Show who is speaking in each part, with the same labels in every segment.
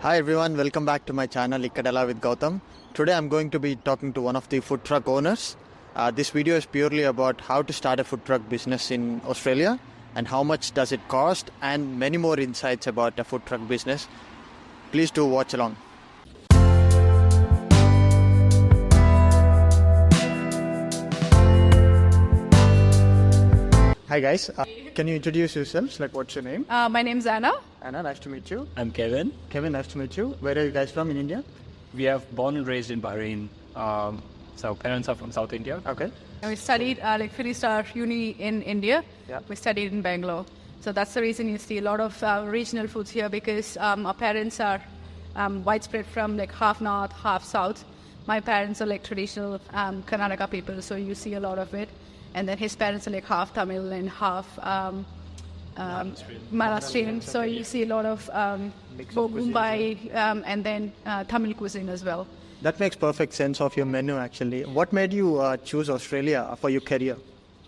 Speaker 1: Hi everyone, welcome back to my channel Ikada Ela With Goutham. Today I'm going to be talking to one of the food truck owners. This video is purely about how to start a food truck business in Australia and how much does it cost and many more insights about a food truck business. Please do watch along. Hi guys, can you introduce yourselves? Like, what's your name?
Speaker 2: My name's Anna.
Speaker 1: Anna, nice to meet you.
Speaker 3: I'm Kevin.
Speaker 1: Kevin, nice to meet you. Where are you guys from in India?
Speaker 3: We have born and raised in Bahrain. So parents are from South India.
Speaker 1: Okay.
Speaker 2: And we studied finished our uni in India.
Speaker 1: Yeah.
Speaker 2: We studied in Bangalore. So that's the reason you see a lot of regional foods here, because our parents are widespread from like half north, half south. My parents are like traditional Karnataka people, so you see a lot of it. And then his parents are like half Tamil and half Maharashtrian. So you see a lot of Mumbai and then Tamil cuisine as well.
Speaker 1: That makes perfect sense of your menu actually. What made you choose Australia for your career?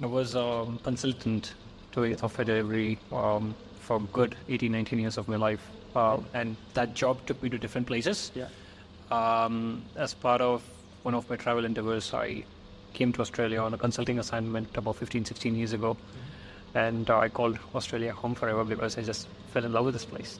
Speaker 3: I was a consultant to software delivery for good 18, 19 years of my life. And that job took me to different places.
Speaker 1: Yeah.
Speaker 3: As part of one of my travel endeavors, I came to Australia on a consulting assignment about 15, 16 years ago. And I called Australia home forever because I just fell in love with this place.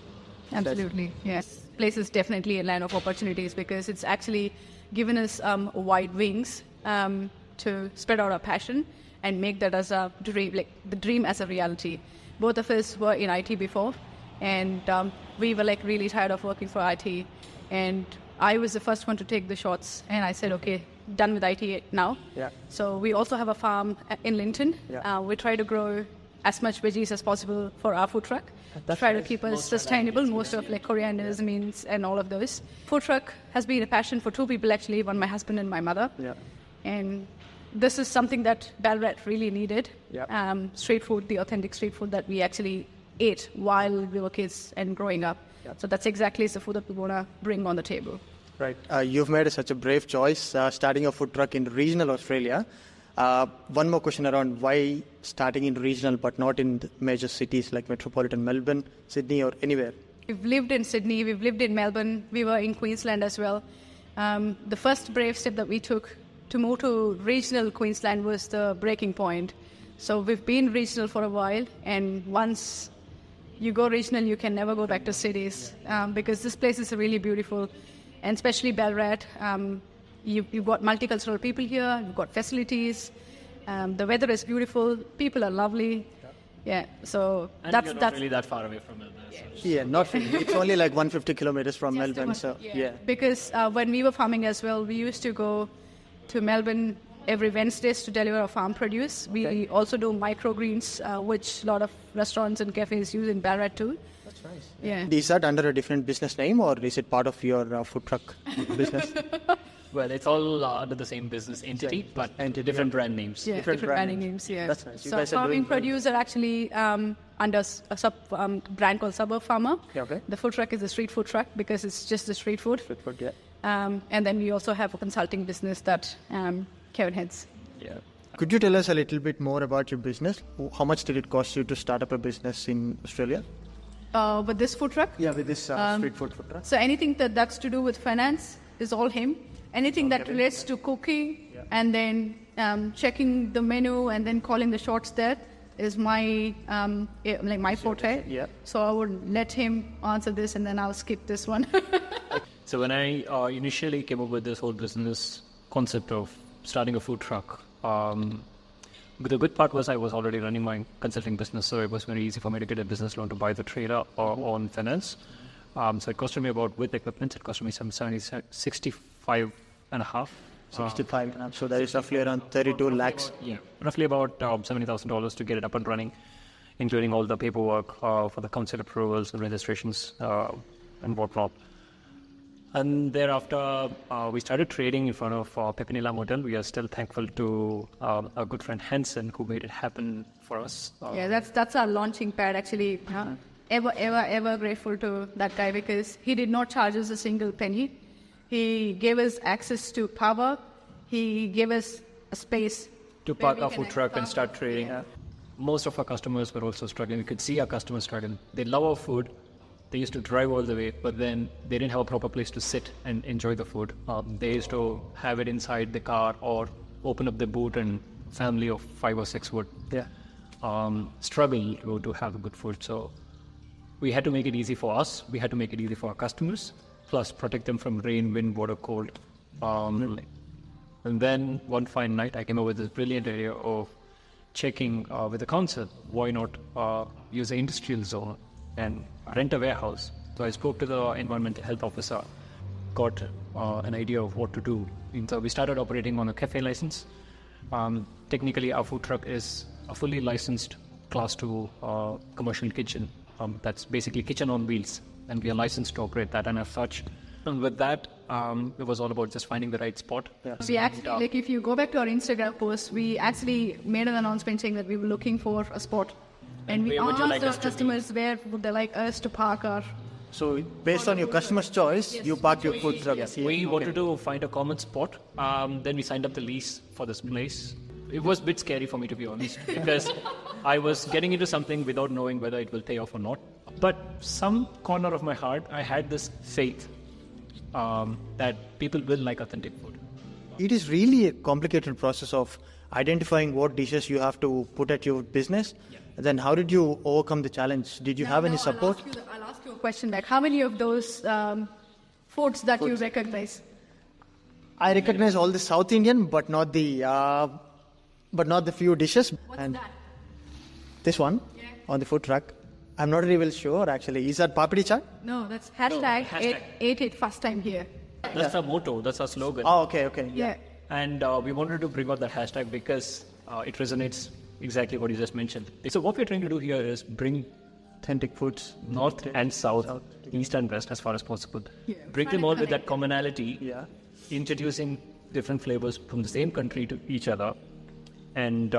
Speaker 2: Absolutely, yes. Place is definitely a land of opportunities because it's actually given us wide wings to spread out our passion and make that as a dream, like the dream as a reality. Both of us were in IT before, and we were like really tired of working for IT. And I was the first one to take the shots, and I said, okay, done with IT now.
Speaker 1: Yeah.
Speaker 2: So we also have a farm in Linton.
Speaker 1: Yeah.
Speaker 2: We try to grow as much veggies as possible for our food truck.
Speaker 1: That's
Speaker 2: Try to
Speaker 1: nice.
Speaker 2: keep us sustainable, most of like corianders, means, and all of those. Food truck has been a passion for two people actually, one my husband and my mother.
Speaker 1: Yeah.
Speaker 2: And this is something that Ballarat really needed.
Speaker 1: Yeah.
Speaker 2: Street food, the authentic street food that we actually ate while we were kids and growing up.
Speaker 1: Yeah.
Speaker 2: So that's exactly the food that we want to bring on the table.
Speaker 1: Right. You've made such a brave choice starting a food truck in regional Australia. One more question around why starting in regional but not in the major cities like metropolitan Melbourne, Sydney or anywhere?
Speaker 2: We've lived in Sydney, we've lived in Melbourne, we were in Queensland as well. The first brave step that we took to move to regional Queensland was the breaking point. So we've been regional for a while, and once you go regional, you can never go back to cities because this place is really beautiful, and especially Ballarat. You've got multicultural people here, you've got facilities, the weather is beautiful, people are lovely. Yeah, so
Speaker 3: And
Speaker 2: that's
Speaker 3: you're not really that far away from Melbourne.
Speaker 1: Yeah, not really. It's only like 150 kilometers from
Speaker 2: Just
Speaker 1: Melbourne.
Speaker 2: about-
Speaker 1: So yeah.
Speaker 2: Because when we were farming as well, we used to go to Melbourne every Wednesdays to deliver our farm produce. We also do microgreens, which a lot of restaurants and cafes use in Ballarat too.
Speaker 1: That's nice.
Speaker 2: Yeah.
Speaker 1: Is that under a different business name or is it part of your food truck business?
Speaker 3: Well, it's all under the same business entity, but different brand names.
Speaker 2: Yeah,
Speaker 1: Different
Speaker 2: different branding
Speaker 1: brand names.
Speaker 2: names. Yeah.
Speaker 1: That's nice. You
Speaker 2: So
Speaker 1: guys are
Speaker 2: farming
Speaker 1: doing well.
Speaker 2: produce are actually under a brand called Suburb Farmer.
Speaker 1: Yeah, okay.
Speaker 2: The food truck is a street food truck because it's just the street food.
Speaker 1: Food truck, yeah.
Speaker 2: And then we also have a consulting business that Kevin heads.
Speaker 3: Yeah.
Speaker 1: Could you tell us a little bit more about your business? How much did it cost you to start up a business in Australia?
Speaker 2: With this food truck,
Speaker 1: Yeah, with this street food truck.
Speaker 2: so anything that's to do with finance is all him. Anything that relates to cooking and then checking the menu and then calling the shots there is my like my forte.
Speaker 1: Yeah.
Speaker 2: So I would let him answer this and then I'll skip this one.
Speaker 3: So when I initially came up with this whole business concept of starting a food truck, the good part was I was already running my consulting business, so it was very easy for me to get a business loan to buy the trailer or on finance. So it costed me about, with equipment, it costed me some 65 and a half.
Speaker 1: 65. So that is roughly around 32 lakhs.
Speaker 3: Yeah, roughly about $70,000 to get it up and running, including all the paperwork for the council approvals and registrations and whatnot. And thereafter, we started trading in front of Pepinilla Model. We are still thankful to our good friend Hansen, who made it happen for us.
Speaker 2: Yeah, that's our launching pad actually. Ever grateful to that guy because he did not charge us a single penny. He gave us access to power. He gave us a space
Speaker 3: to
Speaker 2: where
Speaker 3: park
Speaker 2: we
Speaker 3: our
Speaker 2: can
Speaker 3: food truck and
Speaker 2: park.
Speaker 3: start trading. Most of our customers were also struggling. We could see our customers struggling. They love our food, They used to drive all the way, but then they didn't have a proper place to sit and enjoy the food. They used to have it inside the car or open up the boot, and family of 5 or 6 would struggle to have good food. So we had to make it easy for us. We had to make it easy for our customers, plus protect them from rain, wind, water, cold. And then one fine night, I came up with this brilliant idea of checking with the council, why not use an industrial zone and rent a warehouse. So I spoke to the environmental health officer, got an idea of what to do. And so we started operating on a cafe license. Technically, our food truck is a fully licensed class 2 commercial kitchen. That's basically kitchen on wheels, and we are licensed to operate that. And as such, and with that, it was all about just finding the right spot.
Speaker 2: We actually, like if you go back to our Instagram post, we actually made an announcement saying that we were looking for a spot. And we asked our customers where would they like us to park our...
Speaker 1: So based on your customer's choice, you parked your food truck here.
Speaker 3: We wanted to find a common spot. Then we signed up the lease for this place. It was a bit scary for me, to be honest, because I was getting into something without knowing whether it will pay off or not. But some corner of my heart, I had this faith that people will like authentic food.
Speaker 1: It is really a complicated process of identifying what dishes you have to put at your business. Then how did you overcome the challenge? Did you have any support?
Speaker 2: I'll ask you a question back. How many of those foods that you recognize?
Speaker 1: I recognize all the South Indian, but not the few dishes.
Speaker 2: What's
Speaker 1: and
Speaker 2: that?
Speaker 1: This one on the food truck. I'm not really sure actually. Is that papdi chaat?
Speaker 2: No, that's hashtag. Ate it first time here.
Speaker 3: That's our motto. That's our slogan.
Speaker 1: Oh, okay.
Speaker 2: Yeah.
Speaker 3: And we wanted to bring out that hashtag because it resonates exactly what you just mentioned. So what we're trying to do here is bring
Speaker 1: Authentic foods.
Speaker 3: north and south, east and west as far as possible. Bring them all with that commonality, introducing different flavors from the same country to each other, and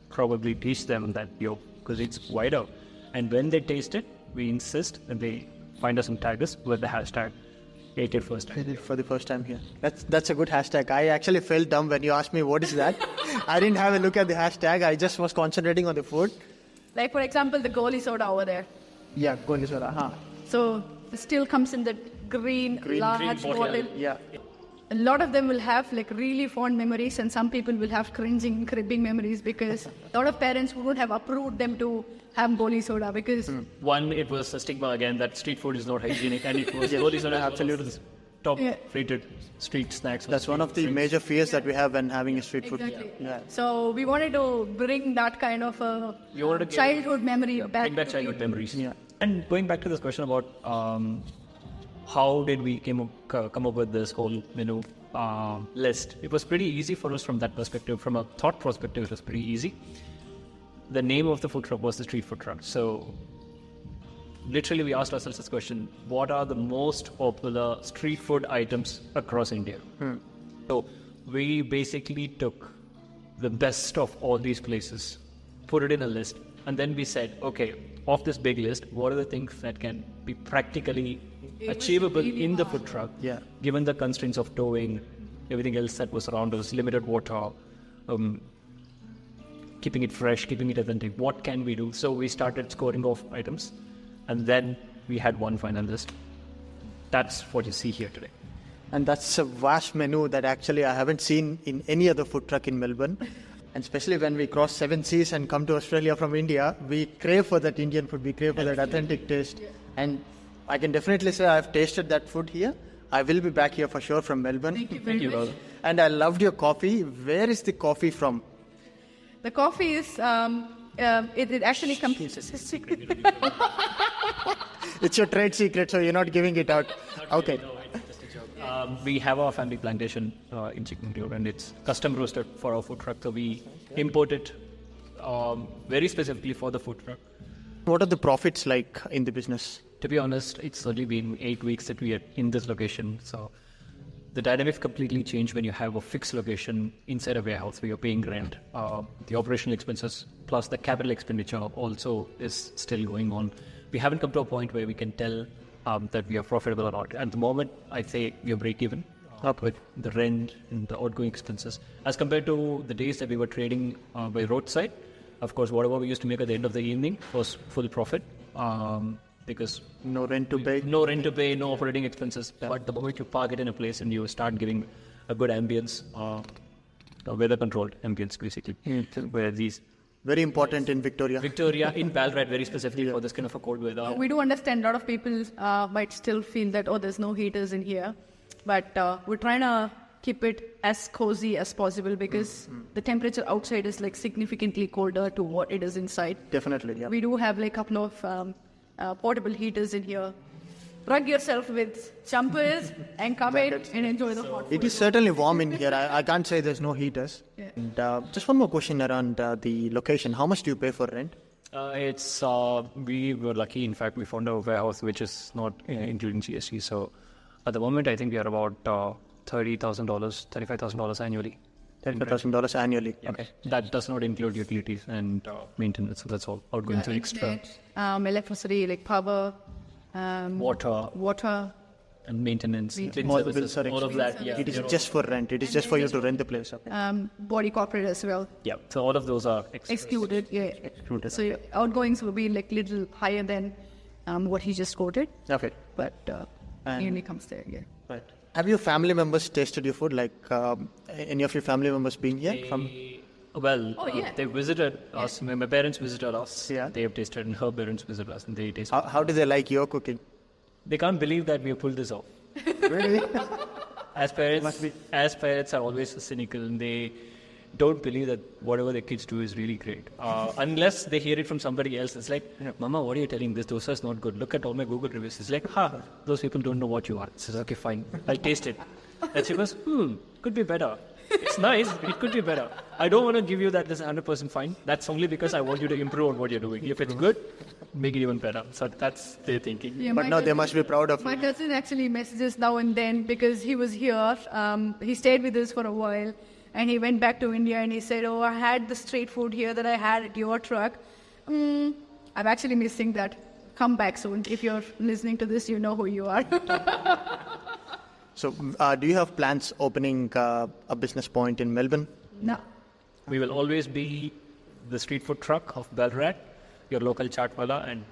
Speaker 3: probably teach them that, because it's wider. And when they taste it, we insist that they find us and tag us with the hashtag ate it first time.
Speaker 1: Ate it for the first time here. That's a good hashtag. I actually felt dumb when you asked me what is that. I didn't have a look at the hashtag. I just was concentrating on the food.
Speaker 2: Like for example, the goli soda over there.
Speaker 1: Yeah, goli soda.
Speaker 2: So it still comes in that green large bottle.
Speaker 1: Yeah.
Speaker 2: A lot of them will have like really fond memories, and some people will have cribbing memories because a lot of parents wouldn't have approved them to have goli soda because
Speaker 3: One, it was a stigma again that street food is not hygienic, and it was goli soda absolutely top rated street snacks.
Speaker 1: That's one of the major fears that we have when having a street food.
Speaker 2: exactly.
Speaker 1: Yeah.
Speaker 2: So we wanted to bring that kind of a
Speaker 3: You wanted to
Speaker 2: childhood memory back.
Speaker 3: bring back childhood memories.
Speaker 1: Yeah.
Speaker 3: And going back to this question about how did we come up with this whole menu list? It was pretty easy for us from that perspective. From a thought perspective, it was pretty easy. The name of the food truck was the street food truck. So literally we asked ourselves this question: what are the most popular street food items across India? So we basically took the best of all these places, put it in a list, and then we said, okay, of this big list, what are the things that can be practically achievable in the food truck, given the constraints of towing, everything else that was around us, limited water, keeping it fresh, keeping it authentic. What can we do? So we started scoring off items, and then we had one final list. That's what you see here today.
Speaker 1: And that's a vast menu that actually I haven't seen in any other food truck in Melbourne. And especially when we cross 7 seas and come to Australia from India, we crave for that Indian food, we crave for that authentic taste. And I can definitely say I've tasted that food here. I will be back here for sure from Melbourne.
Speaker 2: Thank you very much.
Speaker 1: And I loved your coffee. Where is the coffee from?
Speaker 2: The coffee is, it actually comes...
Speaker 1: It's your trade secret, so you're not giving it out. Okay.
Speaker 3: We have our family plantation in Chikmagalur, and it's custom roasted for our food truck. So we import it very specifically for the food truck.
Speaker 1: What are the profits like in the business?
Speaker 3: To be honest, it's only been 8 weeks that we are in this location. So the dynamics completely change when you have a fixed location inside a warehouse where you're paying rent. The operational expenses plus the capital expenditure also is still going on. We haven't come to a point where we can tell that we are profitable or not. At the moment, I'd say we are break even with the rent and the outgoing expenses. As compared to the days that we were trading by roadside, of course, whatever we used to make at the end of the evening was full profit. because
Speaker 1: No rent to pay.
Speaker 3: no rent to pay, no operating expenses. But the moment you park it in a place and you start giving a good ambience, weather controlled ambience basically, where these
Speaker 1: Very important in Victoria.
Speaker 3: in Ballarat very specifically for this kind of a cold weather.
Speaker 2: We do understand a lot of people might still feel that, oh, there's no heaters in here. But we're trying to keep it as cozy as possible because the temperature outside is like significantly colder to what it is inside.
Speaker 1: Definitely, yeah.
Speaker 2: We do have like a couple of portable heaters in here. Rug yourself with jumpers and come in and enjoy the hot food.
Speaker 1: It is certainly warm in here. I can't say there's no heaters.
Speaker 2: Yeah.
Speaker 1: And, just one more question around the location. How much do you pay for rent?
Speaker 3: We were lucky. In fact, we found a warehouse which is not including GST. So at the moment, I think we are about $30,000, $35,000 annually.
Speaker 1: $10,000 annually.
Speaker 3: Yeah. Okay. That does not include utilities and maintenance. So that's all outgoing to extra.
Speaker 2: Electricity, like power,
Speaker 3: Water and maintenance, clean
Speaker 1: All
Speaker 3: services,
Speaker 1: bills are
Speaker 3: all of that. Yeah.
Speaker 1: It is just for rent. It is just for you to rent the place. Okay.
Speaker 2: body corporate as well.
Speaker 3: Yeah. So all of those are
Speaker 2: Excluded, yeah.
Speaker 1: Excluded.
Speaker 2: So your outgoings will be like little higher than what he just quoted,
Speaker 1: Okay.
Speaker 2: but
Speaker 1: And-
Speaker 2: nearly comes there, yeah.
Speaker 1: Right. Have your family members tasted your food? Like any of your family members been here?
Speaker 3: They visited us. My parents visited us.
Speaker 1: Yeah.
Speaker 3: They have tasted, and her parents visited us, and they tasted.
Speaker 1: How do they like your cooking?
Speaker 3: They can't believe that we have pulled this off.
Speaker 1: Really?
Speaker 3: As parents are always cynical, and they don't believe that whatever their kids do is really great. Unless they hear it from somebody else. It's like, Mama, what are you telling? This dosa is not good. Look at all my Google reviews. It's like, those people don't know what you are. It's okay, fine. I'll taste it. And she goes, could be better. It's nice. It could be better. I don't want to give you that this is 100% fine. That's only because I want you to improve on what you're doing. If it's good, make it even better. So that's their thinking.
Speaker 2: Yeah,
Speaker 1: But
Speaker 2: my
Speaker 1: now they
Speaker 2: cousin-
Speaker 1: must be proud of
Speaker 2: My
Speaker 1: you.
Speaker 2: cousin actually messages now and then because he was here. He stayed with us for a while and he went back to India and he said, oh, I had the street food here that I had at your truck. I'm actually missing that. Come back soon. If you're listening to this, you know who you are.
Speaker 1: So, do you have plans opening a business point in Melbourne?
Speaker 2: No.
Speaker 3: We will always be the street food truck of Ballarat, your local chaatwala, and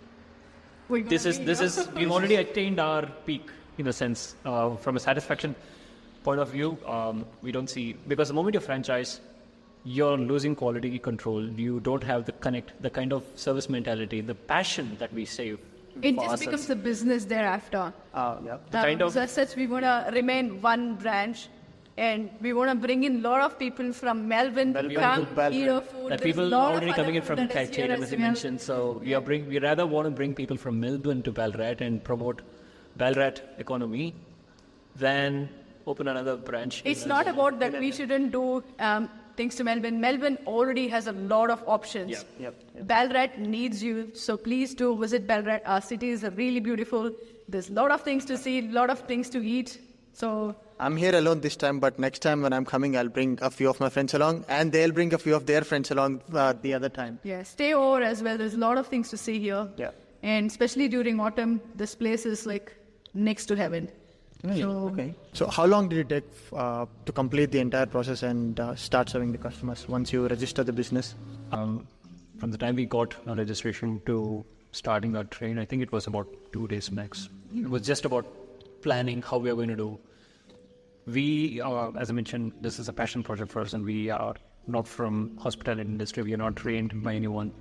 Speaker 3: this is we've already attained our peak in a sense from a satisfaction point of view. We don't see, because the moment you franchise, you're losing quality control. You don't have the kind of service mentality, the passion that we save.
Speaker 2: It
Speaker 3: for
Speaker 2: just
Speaker 3: ourselves.
Speaker 2: becomes a business thereafter.
Speaker 1: Yeah.
Speaker 2: So as such, we want to remain one branch, and we want to bring in a lot of people from Melbourne to come
Speaker 1: to Ballarat.
Speaker 2: eat our food.
Speaker 3: That
Speaker 2: There's
Speaker 3: people
Speaker 2: lot of
Speaker 3: already
Speaker 2: other
Speaker 3: coming in
Speaker 2: food
Speaker 3: from
Speaker 2: that is here
Speaker 3: Chatham,
Speaker 2: as
Speaker 3: as you
Speaker 2: well.
Speaker 3: mentioned. So we rather want to bring people from Melbourne to Ballarat and promote Ballarat economy than open another branch.
Speaker 2: It's not about that we shouldn't do things to Melbourne. Melbourne already has a lot of options.
Speaker 1: Yep.
Speaker 2: Ballarat needs you, so please do visit Ballarat. Our city is really beautiful. There's a lot of things to see, a lot of things to eat. So
Speaker 1: I'm here alone this time, but next time when I'm coming, I'll bring a few of my friends along, and they'll bring a few of their friends along the other time.
Speaker 2: yeah, stay over as well. There's a lot of things to see here.
Speaker 1: Yeah.
Speaker 2: And especially during autumn, this place is like next to heaven. So
Speaker 1: Okay. So, how long did it take to complete the entire process and start serving the customers once you register the business?
Speaker 3: From the time we got our registration to starting our train, I think it was about 2 days max. It was just about planning how we are going to do. We, as I mentioned, this is a passion project for us, and we are not from hospitality industry. We are not trained by anyone.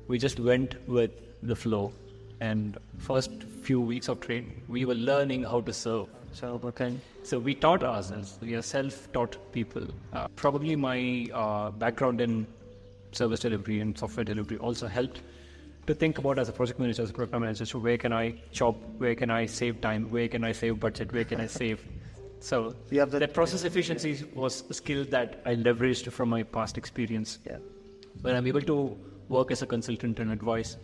Speaker 3: We just went with the flow. And first few weeks of training, we were learning how to serve.
Speaker 1: So, okay.
Speaker 3: So we taught ourselves. We are self-taught people. Probably my background in service delivery and software delivery also helped to think about as a project manager, as a program manager, so where can I chop, where can I save time, where can I save budget, where can I save. So
Speaker 1: You have
Speaker 3: that process efficiency was a skill that I leveraged from my past experience.
Speaker 1: Yeah.
Speaker 3: When I'm able to work as a consultant and advise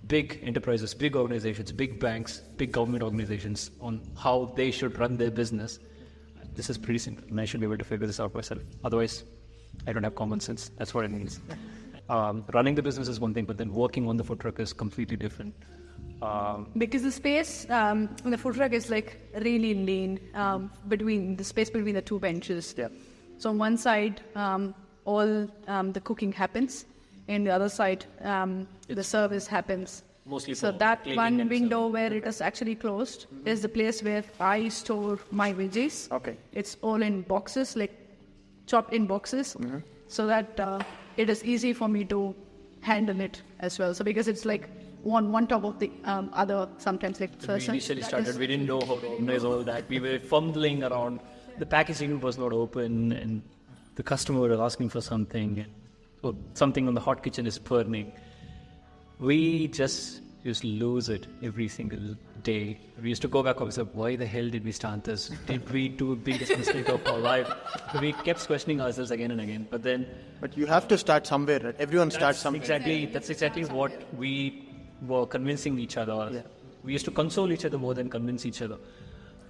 Speaker 3: big enterprises, big organizations, big banks, big government organizations on how they should run their business, this is pretty simple, and I should be able to figure this out myself. Otherwise, I don't have common sense. That's what it means. Running the business is one thing, but then working on the food truck is completely different.
Speaker 2: because the space in the food truck is like really lean between the two benches.
Speaker 1: Yeah.
Speaker 2: So on one side, all the cooking happens, and the other side, the service happens.
Speaker 3: Mostly
Speaker 2: So
Speaker 3: for
Speaker 2: that
Speaker 3: cleaning
Speaker 2: one
Speaker 3: and
Speaker 2: window where it is actually closed is the place where I store my veggies.
Speaker 1: Okay.
Speaker 2: It's all in boxes, like chopped in boxes, so that it is easy for me to handle it as well. So because it's like one top of the other, sometimes like
Speaker 3: When we initially started, we didn't know how to organize all that. We were fumbling around. The packaging was not open, and the customer was asking for something, and or something on the hot kitchen is burning. We just used to lose it every single day. We used to go back home and say, why the hell did we start this? Did we do the biggest mistake of our life? We kept questioning ourselves again and again.
Speaker 1: But you have to start somewhere, right? Everyone starts somewhere.
Speaker 3: That's exactly what we were convincing each other.
Speaker 1: Yeah.
Speaker 3: We used to console each other more than convince each other.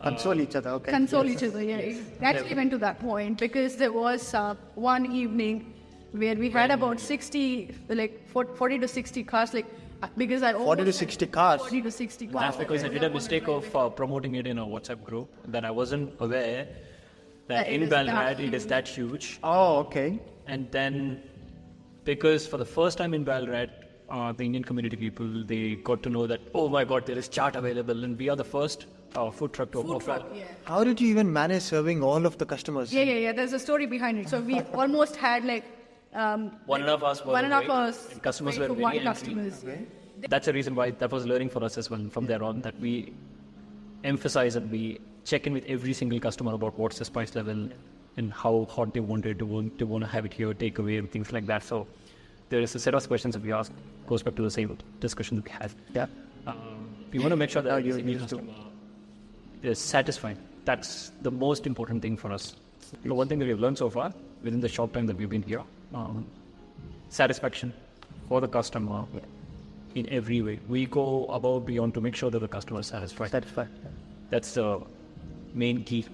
Speaker 1: Console each other, okay.
Speaker 2: console each other. Yeah, it actually went to that point because there was one evening where we had about 60, like 40 to 60 cars, like because I
Speaker 1: 40 to 60 cars.
Speaker 2: 40 to 60 cars.
Speaker 3: That's because I did a mistake of promoting it in a WhatsApp group. That I wasn't aware that
Speaker 2: It
Speaker 3: in
Speaker 2: is
Speaker 3: Ballarat
Speaker 2: that
Speaker 3: it is that huge.
Speaker 1: Oh, okay.
Speaker 3: And then, because for the first time in Ballarat, the Indian community people, they got to know that, oh my God, there is chart available, and we are the first food truck to offer.
Speaker 2: Yeah.
Speaker 1: How did you even manage serving all of the customers?
Speaker 2: Yeah. There's a story behind it. So we almost had like
Speaker 3: 1.5 hours.
Speaker 2: one and a half hours.
Speaker 3: And customers
Speaker 2: wait
Speaker 3: were
Speaker 2: for
Speaker 3: very
Speaker 2: one
Speaker 3: angry.
Speaker 2: customers.
Speaker 3: That's the reason why that was learning for us as well from there on, that we emphasize and we check in with every single customer about what's the spice level and how hot they want it, they want to have it here, take away, things like that. So there is a set of questions that we ask, goes back to the same discussion that we had.
Speaker 1: Yeah.
Speaker 3: We want to make sure that every
Speaker 1: you
Speaker 3: single
Speaker 1: used to.
Speaker 3: customer is satisfied. That's the most important thing for us. The one thing that we've learned so far within the short time that we've been here, satisfaction for the customer in every way. We go above beyond to make sure that the customer is satisfied.
Speaker 1: Satisfied.
Speaker 3: That's the main key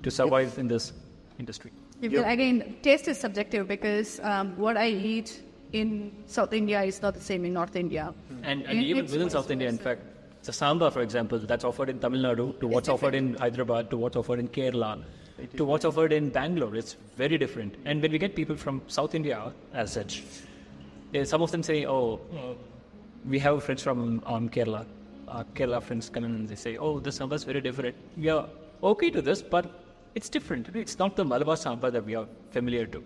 Speaker 3: to survive in this industry.
Speaker 2: Again, taste is subjective because what I eat in South India is not the same in North India.
Speaker 3: And even
Speaker 2: it's
Speaker 3: within
Speaker 2: vice
Speaker 3: South India, in
Speaker 2: versa.
Speaker 3: fact, the sambar, for example, that's offered in Tamil Nadu to what's offered in Hyderabad to what's offered in Kerala to what's offered in Bangalore. It's very different. And when we get people from South India as such, some of them say, we have friends from Kerala. Kerala friends come in and they say, this sambar is very different. We are okay to this, but it's different. It's not the Malabar sambar that we are familiar to.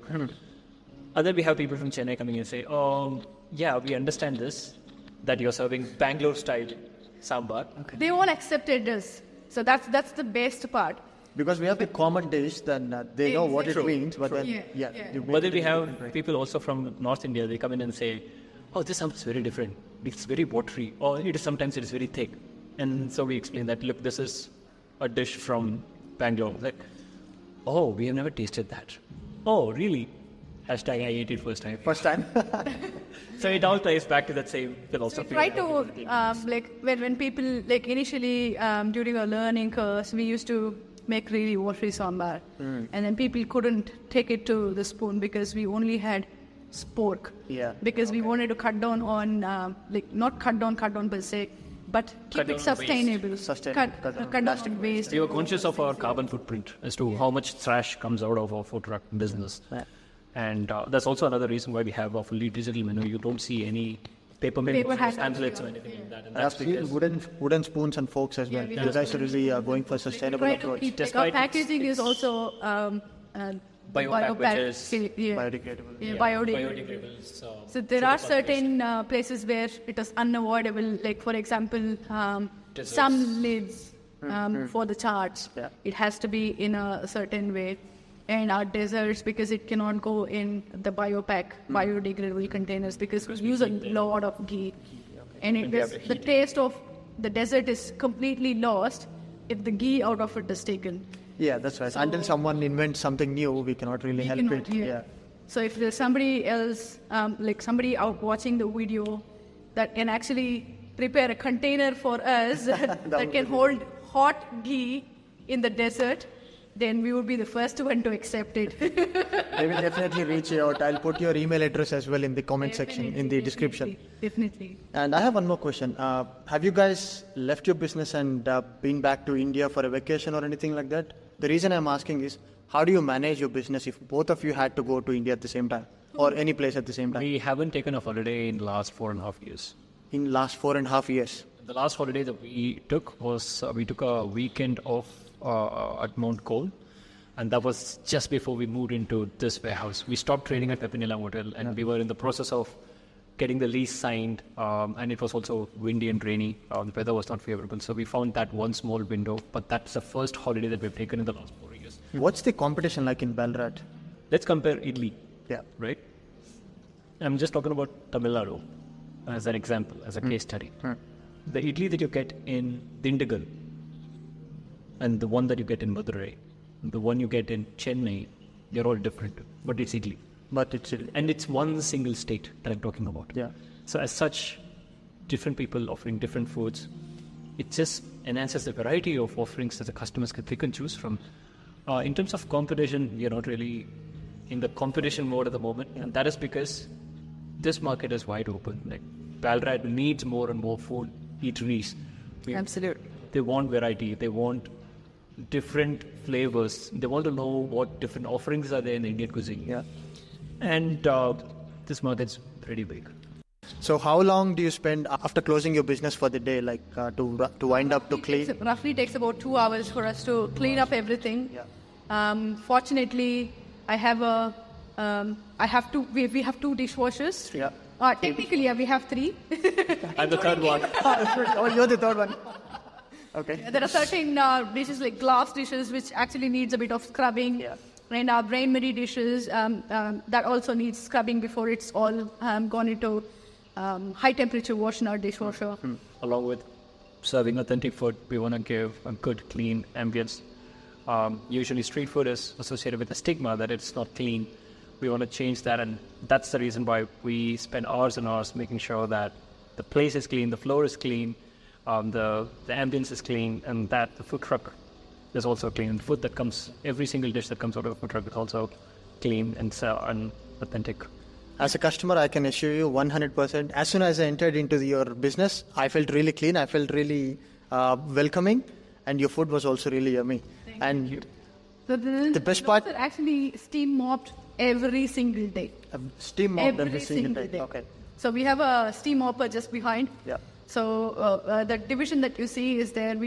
Speaker 3: And then we have people from Chennai coming and say, we understand this, that you're serving Bangalore style sambar.
Speaker 1: Okay.
Speaker 2: They all accepted this. So that's the best part.
Speaker 1: Because we have the common dish, then they know what it
Speaker 2: True.
Speaker 1: means. But then,
Speaker 2: Yeah.
Speaker 3: But then we have people also from North India, they come in and say, this sambar is very different. It's very watery. Or sometimes it is very thick. And so we explain that, look, this is a dish from Bangalore. Like, we have never tasted that. Oh, really? Hashtag I ate it first time.
Speaker 1: First time.
Speaker 3: So it all ties back to that same philosophy.
Speaker 2: Try to when people like initially during our learning course, we used to make really watery sambar, and then people couldn't take it to the spoon because we only had spork.
Speaker 1: Yeah.
Speaker 2: Because we wanted to cut down on not cut down per se, but keep
Speaker 3: Cut
Speaker 2: it
Speaker 3: down
Speaker 2: sustainable.
Speaker 1: Sustainable.
Speaker 2: Cut down on waste.
Speaker 3: We were conscious of our carbon footprint as to how much trash comes out of our food truck business.
Speaker 1: Yeah.
Speaker 3: And that's also another reason why we have a fully digital menu. You don't see any paper
Speaker 2: hats.
Speaker 3: pamphlets or anything like that. And
Speaker 1: That's
Speaker 3: that's because
Speaker 1: wooden spoons and forks as well.
Speaker 2: we
Speaker 1: You guys are really going for sustainable
Speaker 2: Try to
Speaker 1: approach.
Speaker 2: keep our
Speaker 3: Despite
Speaker 2: packaging is
Speaker 3: it's
Speaker 2: also
Speaker 3: Biopack, which is
Speaker 1: Biodegradable.
Speaker 2: biodegradable.
Speaker 3: So
Speaker 2: There are certain places where it is unavoidable, like for example, some lids for the charts.
Speaker 1: Yeah.
Speaker 2: It has to be in a certain way. And our desserts, because it cannot go in the biodegradable containers because we use a lot of ghee. And the taste of the dessert is completely lost if the ghee out of it is taken.
Speaker 1: Yeah, that's right. Until someone invents something new, we cannot really help it. Yeah.
Speaker 2: So if there's somebody else, like somebody out watching the video that can actually prepare a container for us that can hold hot ghee in the desert, then we would be the first one to accept it.
Speaker 1: They will definitely reach out. I'll put your email address as well in the comment section, in the description.
Speaker 2: Definitely.
Speaker 1: And I have one more question. Have you guys left your business and been back to India for a vacation or anything like that? The reason I'm asking is, how do you manage your business if both of you had to go to India at the same time or any place at the same time?
Speaker 3: we haven't taken a holiday in the last 4.5 years.
Speaker 1: in last 4.5 years?
Speaker 3: The last holiday that we took was we took a weekend off at Mount Cole, and that was just before we moved into this warehouse. We stopped training at Pepinilla Hotel, and we were in the process of getting the lease signed, and it was also windy and rainy. The weather was not favorable, so we found that one small window, but that's the first holiday that we've taken in the last 4 years.
Speaker 1: What's the competition like in Ballarat?
Speaker 3: Let's compare idli,
Speaker 1: Yeah.
Speaker 3: right? I'm just talking about Tamil Nadu as an example, as a case study. The idli that you get in Dindigal and the one that you get in Madurai, the one you get in Chennai, they're all different, but it's idli.
Speaker 1: But it's
Speaker 3: And it's one single state that I'm talking about.
Speaker 1: Yeah.
Speaker 3: So as such, different people offering different foods, it just enhances the variety of offerings that the customers can pick and choose from. In terms of competition, we are not really in the competition mode at the moment, and that is because this market is wide open. Like Ballarat needs more and more food eateries.
Speaker 2: Absolutely.
Speaker 3: They want variety. They want different flavors. They want to know what different offerings are there in the Indian cuisine.
Speaker 1: Yeah.
Speaker 3: And this market's pretty big.
Speaker 1: So how long do you spend after closing your business for the day, like to wind up, to clean?
Speaker 2: It roughly takes about 2 hours for us to clean up everything. Fortunately, we have two dishwashers.
Speaker 1: Yeah.
Speaker 2: Technically, we have 3.
Speaker 3: I'm the third one.
Speaker 1: Oh, you're the third one. Okay.
Speaker 2: There are certain dishes like glass dishes which actually needs a bit of scrubbing.
Speaker 1: Yeah.
Speaker 2: And our brain-muddy dishes that also needs scrubbing before it's all gone into high temperature wash in our dishwasher.
Speaker 3: Along with serving authentic food, we want to give a good, clean ambience. Usually street food is associated with a stigma that it's not clean. We want to change that, and that's the reason why we spend hours and hours making sure that the place is clean, the floor is clean, the ambience is clean, and that the food truck is also clean. The food that comes, every single dish that comes out of a food truck is also clean and authentic.
Speaker 1: As a customer, I can assure you 100%. As soon as I entered into your business, I felt really clean. I felt really welcoming, and your food was also really yummy.
Speaker 2: Thank you. So the
Speaker 1: best part,
Speaker 2: are actually steam mopped every single day.
Speaker 1: Steam mopped every single day. Okay.
Speaker 2: So we have a steam mopper just behind.
Speaker 1: Yeah.
Speaker 2: So the division that you see is there.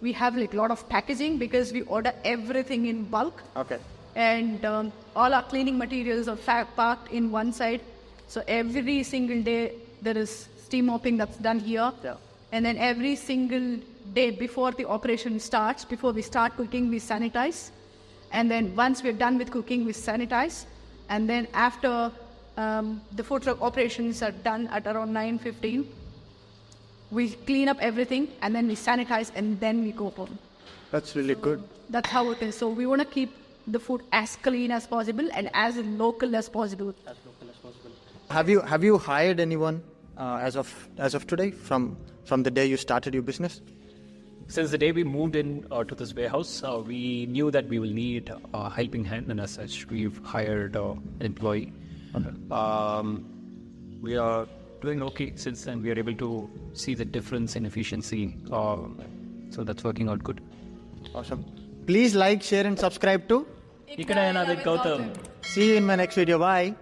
Speaker 2: We have like a lot of packaging because we order everything in bulk.
Speaker 1: Okay.
Speaker 2: And all our cleaning materials are packed in one side. So every single day there is steam mopping that's done here.
Speaker 1: Yeah.
Speaker 2: And then every single day before the operation starts, before we start cooking, we sanitize. And then once we're done with cooking, we sanitize. And then after the food truck operations are done at around 9:15, we clean up everything and then we sanitize and then we go home.
Speaker 1: That's really good.
Speaker 2: That's how it is. So we want to keep the food as clean as possible and as local as possible.
Speaker 1: Have you hired anyone as of today from the day you started your business?
Speaker 3: Since the day we moved in to this warehouse, we knew that we will need a helping hand, and as such, we've hired an employee. Okay. We are doing okay since then. We are able to see the difference in efficiency, so that's working out good.
Speaker 1: Awesome. Please like, share, and subscribe to
Speaker 3: Ikada Ela With Goutham.
Speaker 1: See you in my next video. Bye.